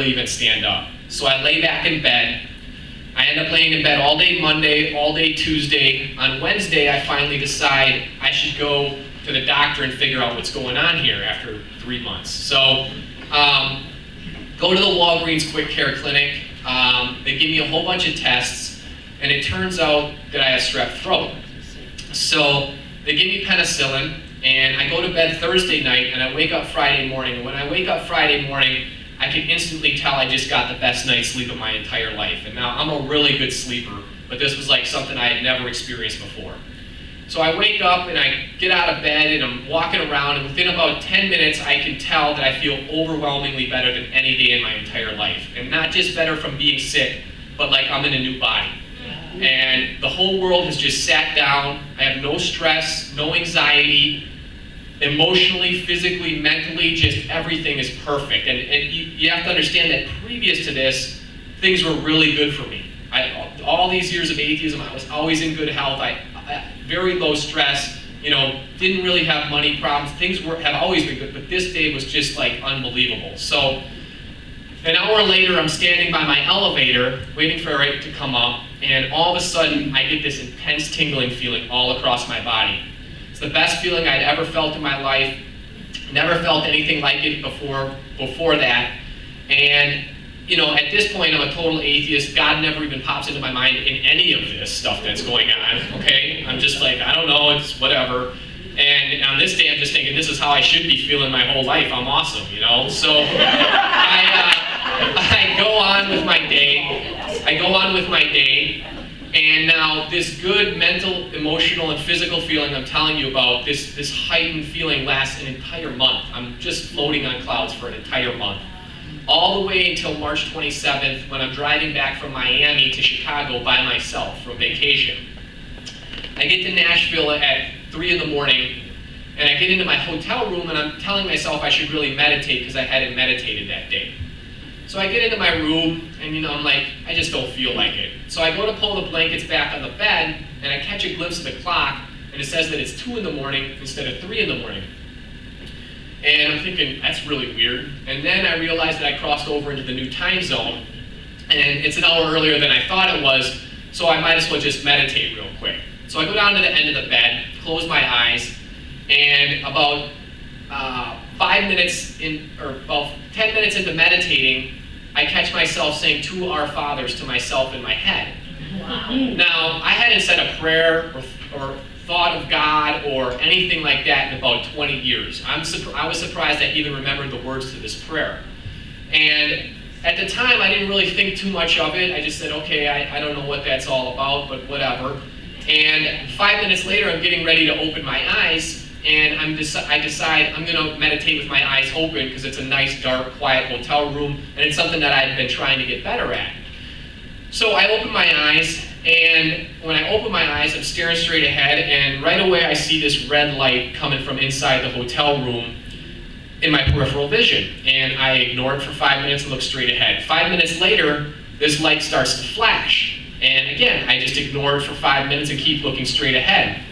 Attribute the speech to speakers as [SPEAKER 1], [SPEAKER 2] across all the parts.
[SPEAKER 1] barely even stand up. So I lay back in bed. I end up laying in bed all day Monday, all day Tuesday. On Wednesday, I finally decide I should go to the doctor and figure out what's going on here after 3 months. So go to the Walgreens Quick Care Clinic. They give me a whole bunch of tests, and it turns out that I have strep throat. So they give me penicillin, and I go to bed Thursday night, and I wake up Friday morning. And when I wake up Friday morning, I can instantly tell I just got the best night's sleep of my entire life. And now I'm a really good sleeper, but this was like something I had never experienced before. So I wake up and I get out of bed and I'm walking around, and within about 10 minutes I can tell that I feel overwhelmingly better than any day in my entire life. And not just better from being sick, but like I'm in a new body. And the whole world has just sat down. I have no stress, no anxiety, emotionally, physically, mentally, just everything is perfect. And you have to understand that previous to this, things were really good for me. All these years of atheism, I was always in good health. I very low stress, didn't really have money problems. Things have always been good, but this day was just like unbelievable. So an hour later, I'm standing by my elevator, waiting for it to come up, and all of a sudden, I get this intense tingling feeling all across my body. It's the best feeling I'd ever felt in my life. Never felt anything like it before that. And at this point, I'm a total atheist. God never even pops into my mind in any of this stuff that's going on, okay? I'm just like, I don't know, it's whatever. And on this day, I'm just thinking, this is how I should be feeling my whole life. I'm awesome, So I go on with my day. And now this good mental, emotional, and physical feeling I'm telling you about, this heightened feeling lasts an entire month. I'm just floating on clouds for an entire month. All the way until March 27th, when I'm driving back from Miami to Chicago by myself from vacation. I get to Nashville at 3 in the morning, and I get into my hotel room, and I'm telling myself I should really meditate because I hadn't meditated that day. So I get into my room, and I'm like, I just don't feel like it. So I go to pull the blankets back on the bed, and I catch a glimpse of the clock, and it says that it's 2 in the morning instead of 3 in the morning. And I'm thinking, that's really weird. And then I realized that I crossed over into the new time zone, and it's an hour earlier than I thought it was, so I might as well just meditate real quick. So I go down to the end of the bed, close my eyes, and about 10 minutes into meditating, I catch myself saying 2 Our Fathers to myself in my head. Wow. Now, I hadn't said a prayer or thought of God or anything like that in about 20 years. I was surprised I even remembered the words to this prayer. And at the time, I didn't really think too much of it. I just said, okay, I don't know what that's all about, but whatever. And 5 minutes later, I'm getting ready to open my eyes, and I decide I'm going to meditate with my eyes open because it's a nice, dark, quiet hotel room, and it's something that I've been trying to get better at. So I open my eyes, and when I open my eyes, I'm staring straight ahead, and right away I see this red light coming from inside the hotel room in my peripheral vision. And I ignore it for 5 minutes and look straight ahead. 5 minutes later, this light starts to flash. And again, I just ignore it for 5 minutes and keep looking straight ahead.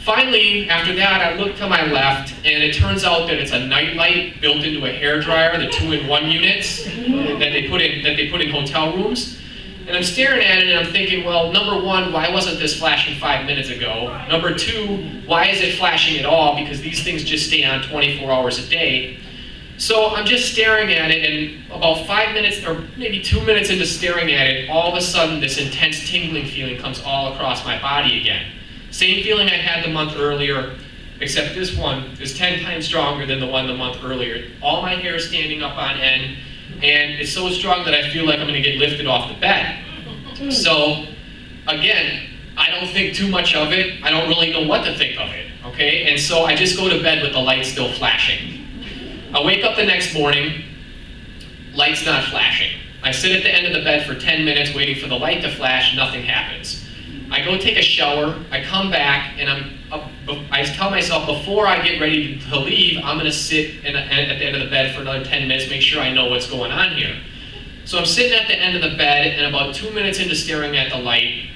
[SPEAKER 1] Finally, after that, I look to my left, and it turns out that it's a night light built into a hairdryer, the 2-in-1 units that they put in hotel rooms. And I'm staring at it, and I'm thinking, well, number one, why wasn't this flashing 5 minutes ago? Number two, why is it flashing at all? Because these things just stay on 24 hours a day. So I'm just staring at it, and about 5 minutes, or maybe 2 minutes into staring at it, all of a sudden this intense tingling feeling comes all across my body again. Same feeling I had the month earlier, except this one is 10 times stronger than the one the month earlier. All my hair is standing up on end, and it's so strong that I feel like I'm going to get lifted off the bed. So, again, I don't think too much of it. I don't really know what to think of it, okay? And so I just go to bed with the light still flashing. I wake up the next morning, light's not flashing. I sit at the end of the bed for 10 minutes waiting for the light to flash, nothing happens. I go take a shower, I come back, and I tell myself before I get ready to leave, I'm going to sit at the end of the bed for another 10 minutes, make sure I know what's going on here. So I'm sitting at the end of the bed, and about 2 minutes into staring at the light,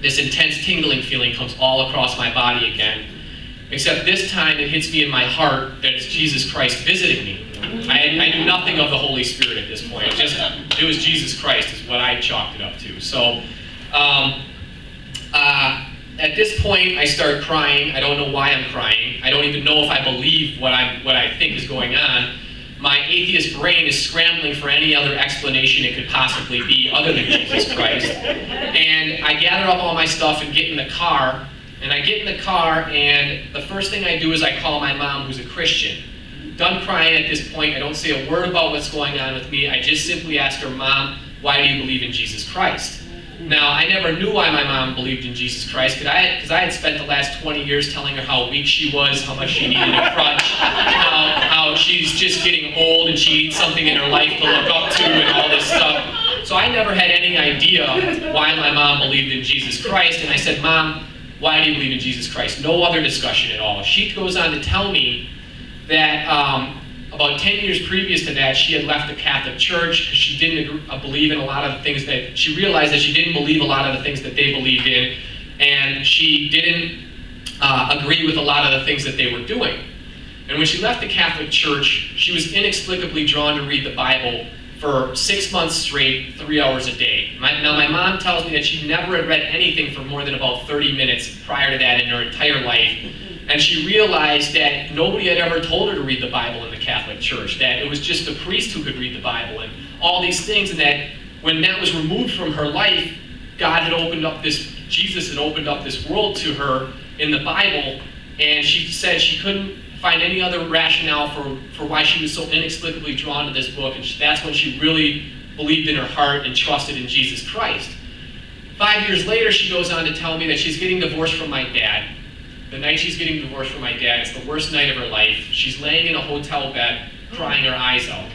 [SPEAKER 1] this intense tingling feeling comes all across my body again. Except this time it hits me in my heart that it's Jesus Christ visiting me. I knew nothing of the Holy Spirit at this point. It was Jesus Christ is what I chalked it up to. So at this point, I start crying. I don't know why I'm crying. I don't even know if I believe what I think is going on. My atheist brain is scrambling for any other explanation it could possibly be other than Jesus Christ. And I gather up all my stuff and get in the car. And I get in the car, and the first thing I do is I call my mom, who's a Christian. Done crying at this point. I don't say a word about what's going on with me. I just simply ask her, Mom, why do you believe in Jesus Christ? Now, I never knew why my mom believed in Jesus Christ, because I had spent the last 20 years telling her how weak she was, how much she needed a crutch, how she's just getting old and she needs something in her life to look up to and all this stuff. So I never had any idea why my mom believed in Jesus Christ, and I said, Mom, why do you believe in Jesus Christ? No other discussion at all. She goes on to tell me that about 10 years previous to that, she had left the Catholic Church because she didn't believe in a lot of the things that, she realized that she didn't believe a lot of the things that they believed in, and she didn't agree with a lot of the things that they were doing. And when she left the Catholic Church, she was inexplicably drawn to read the Bible for 6 months straight, 3 hours a day. Now my mom tells me that she never had read anything for more than about 30 minutes prior to that in her entire life. And she realized that nobody had ever told her to read the Bible in the Catholic Church, that it was just the priest who could read the Bible and all these things, and that when that was removed from her life, God had opened up Jesus had opened up this world to her in the Bible, and she said she couldn't find any other rationale for why she was so inexplicably drawn to this book, and that's when she really believed in her heart and trusted in Jesus Christ. 5 years later, she goes on to tell me that she's getting divorced from my dad. The night she's getting divorced from my dad, it's the worst night of her life. She's laying in a hotel bed, crying her eyes out.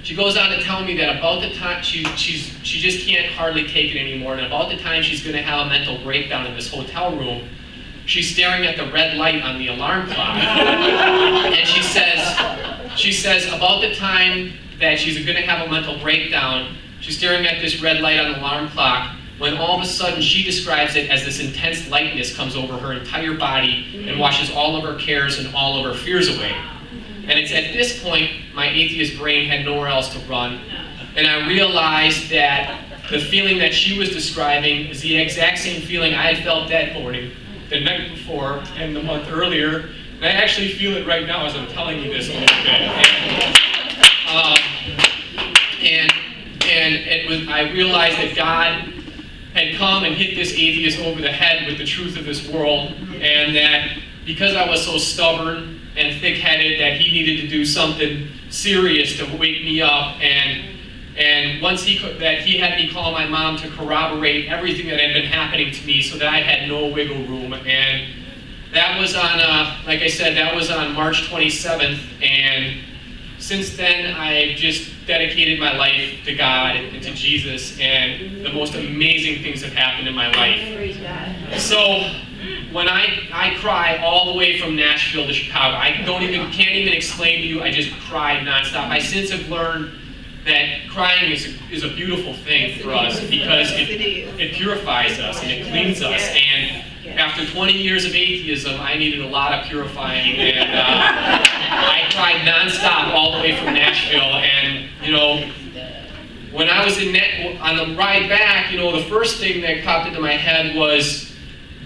[SPEAKER 1] She goes on to tell me that about the time, she just can't hardly take it anymore, and about the time she's going to have a mental breakdown in this hotel room, she's staring at the red light on the alarm clock, and she says about the time that she's going to have a mental breakdown, she's staring at this red light on the alarm clock, when all of a sudden she describes it as this intense lightness comes over her entire body and washes all of her cares and all of her fears away. And it's at this point my atheist brain had nowhere else to run, and I realized that the feeling that she was describing is the exact same feeling I had felt that morning, the night before, and the month earlier, and I actually feel it right now as I'm telling you this a little bit. And it was, I realized that God had come and hit this atheist over the head with the truth of this world, and that because I was so stubborn and thick-headed, that he needed to do something serious to wake me up, and once he had me call my mom to corroborate everything that had been happening to me so that I had no wiggle room. And that was on, like I said, that was on March 27th, and since then I've just dedicated my life to God and to Jesus, and the most amazing things have happened in my life. So when I cry all the way from Nashville to Chicago, can't even explain to you, I just cried nonstop. I since have learned that crying is a beautiful thing for us, because it purifies us and it cleans us. And after 20 years of atheism, I needed a lot of purifying, and I cried nonstop all the way from Nashville. And when I was on the ride back, the first thing that popped into my head was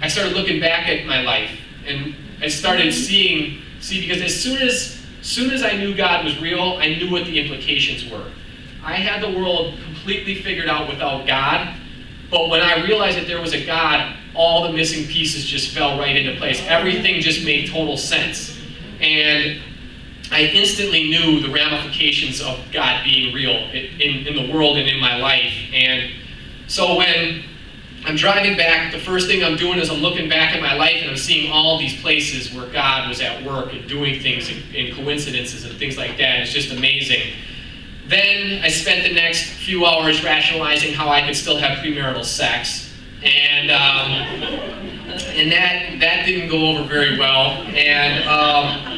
[SPEAKER 1] I started looking back at my life, and I started see, because as soon as I knew God was real, I knew what the implications were. I had the world completely figured out without God, but when I realized that there was a God, all the missing pieces just fell right into place. Everything just made total sense. And I instantly knew the ramifications of God being real in the world and in my life. And so when I'm driving back, the first thing I'm doing is I'm looking back at my life, and I'm seeing all these places where God was at work and doing things and coincidences and things like that. It's just amazing. Then I spent the next few hours rationalizing how I could still have premarital sex, and that didn't go over very well. And